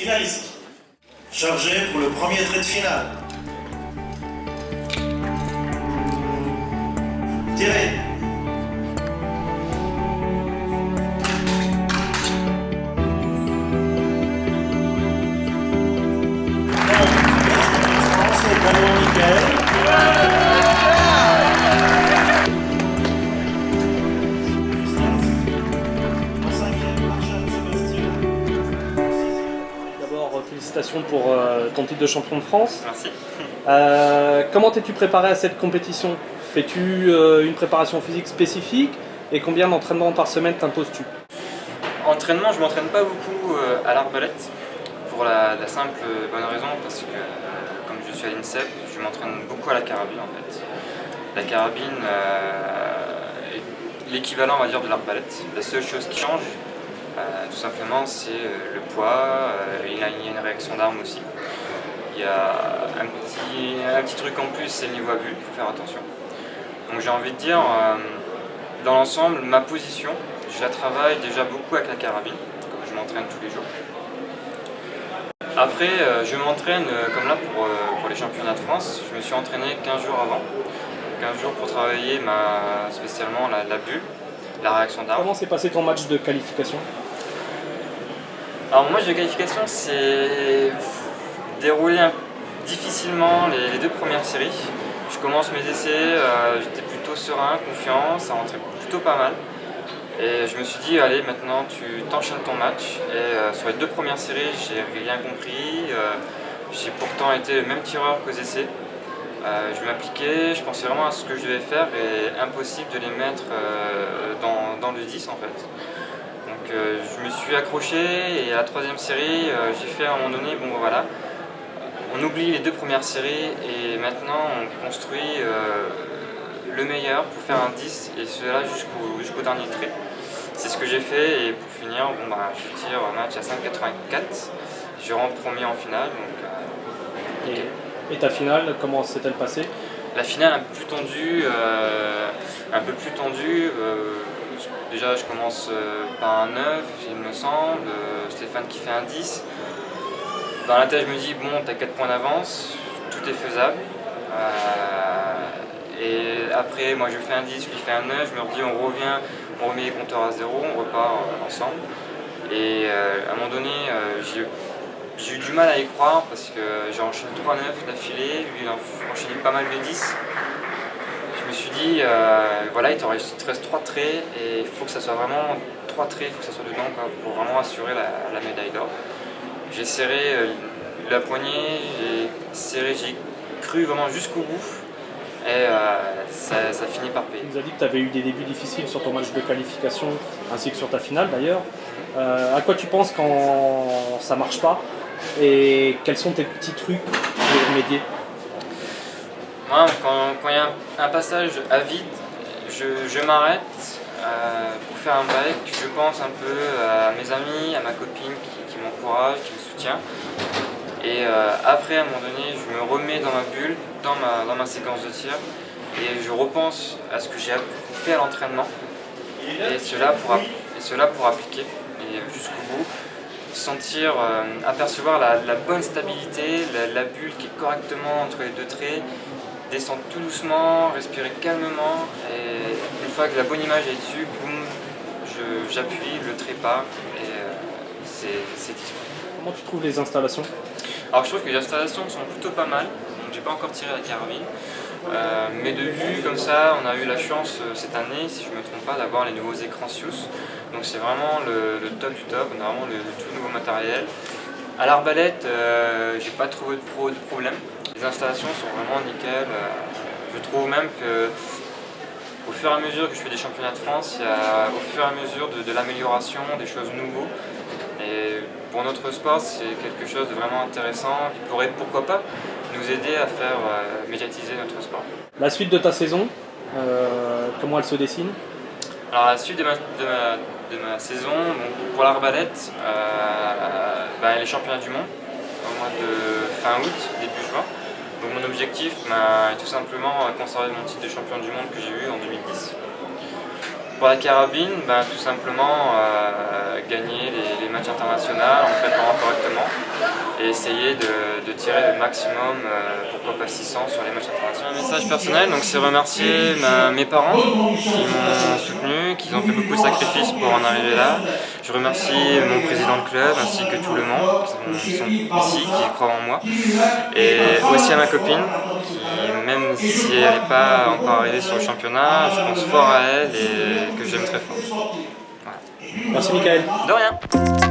Finaliste. Chargé pour le premier trait de finale. Tiré. D'abord, félicitations pour ton titre de champion de France. Merci. Comment t'es-tu préparé à cette compétition? Fais-tu une préparation physique spécifique et combien d'entraînements par semaine t'imposes-tu? Entraînement, je m'entraîne pas beaucoup à l'arbalète pour la simple bonne raison parce que comme je suis à l'INSEP, je m'entraîne beaucoup à la carabine en fait. La carabine est l'équivalent, on va dire, de l'arbalète. La seule chose qui change, tout simplement, c'est le poids. Il y a une réaction d'arme aussi. Il y a un petit truc en plus, c'est le niveau à vue, il faut faire attention. Donc j'ai envie de dire, dans l'ensemble, ma position, je la travaille déjà beaucoup avec la carabine, comme je m'entraîne tous les jours. Après, je m'entraîne comme là pour les championnats de France. Je me suis entraîné 15 jours avant. 15 jours pour travailler spécialement la bulle, la réaction d'arme. Comment s'est passé ton match de qualification? Alors mon match de qualification s'est déroulé difficilement les deux premières séries. Je commence mes essais, j'étais plutôt serein, confiant, ça rentrait plutôt pas mal. Et je me suis dit, allez, maintenant tu t'enchaînes ton match. Et sur les deux premières séries, j'ai rien compris. J'ai pourtant été le même tireur qu'aux essais. Je m'appliquais, je pensais vraiment à ce que je devais faire et impossible de les mettre dans le 10 en fait. Donc je me suis accroché et à la troisième série, j'ai fait à un moment donné, bon voilà, on oublie les deux premières séries et maintenant on construit le meilleur pour faire un 10 et cela jusqu'au dernier trait. C'est ce que j'ai fait et pour finir, je tire un match à 5,84, je rentre premier en finale. Donc, Et ta finale, comment s'est-elle passée? La finale un peu plus tendue. Déjà je commence par un 9, il me semble, Stéphane qui fait un 10. Dans la tête je me dis, bon, t'as 4 points d'avance, tout est faisable. Et après, moi je fais un 10, lui fait un 9, je me redis, on remet les compteurs à zéro, on repart ensemble. Et à un moment donné, j'ai eu du mal à y croire parce que j'ai enchaîné 3 9 d'affilée, lui il a enchaîné pas mal de 10. Je me suis dit, voilà, il te reste 3 traits et il faut que ça soit vraiment 3 traits, il faut que ça soit dedans quoi, pour vraiment assurer la médaille d'or. J'ai serré la poignée, j'ai cru vraiment jusqu'au bout et ça finit par payer. Tu nous as dit que tu avais eu des débuts difficiles sur ton match de qualification ainsi que sur ta finale d'ailleurs. À quoi tu penses quand ça marche pas et quels sont tes petits trucs pour remédier? Moi, quand il y a un passage à vide, je m'arrête pour faire un break. Je pense un peu à mes amis, à ma copine qui m'encourage, qui me soutient. Et après, à un moment donné, je me remets dans ma bulle, dans ma séquence de tir, et je repense à ce que j'ai fait à l'entraînement, et cela pour appliquer, et jusqu'au bout, sentir, apercevoir la bonne stabilité, la bulle qui est correctement entre les deux traits, descendre tout doucement, respirer calmement, et une fois que la bonne image est dessus, boum, j'appuie, le trait part, et c'est disponible. Comment tu trouves les installations? Alors je trouve que les installations sont plutôt pas mal, donc j'ai pas encore tiré la carabine, mais de vue comme ça, on a eu la chance cette année, si je ne me trompe pas, d'avoir les nouveaux écrans SIUS, donc c'est vraiment le top du top, on a vraiment le tout nouveau matériel. À l'arbalète, j'ai pas trouvé de problème, les installations sont vraiment nickel, je trouve même que au fur et à mesure que je fais des championnats de France, il y a au fur et à mesure de l'amélioration, des choses nouveaux. Et pour notre sport, c'est quelque chose de vraiment intéressant qui pourrait, pourquoi pas, nous aider à faire médiatiser notre sport. La suite de ta saison, comment elle se dessine? Alors la suite de ma saison, donc, pour l'arbalète, les championnats du monde au mois de fin août, début juin. Donc mon objectif est tout simplement conserver mon titre de champion du monde que j'ai eu en 2010. Pour la carabine, tout simplement gagner les matchs internationaux en préparant correctement et essayer de tirer le maximum, pourquoi pas 600 sur les matchs internationaux. Un message personnel, donc c'est remercier mes parents qui m'ont soutenu, qui ont fait beaucoup de sacrifices pour en arriver là. Je remercie mon président de club ainsi que tout le monde qui sont ici, qui croient en moi. Et aussi à ma copine qui, même si elle n'est pas encore arrivée sur le championnat, je pense fort à elle et que j'aime très fort. Voilà. Merci Michael. De rien.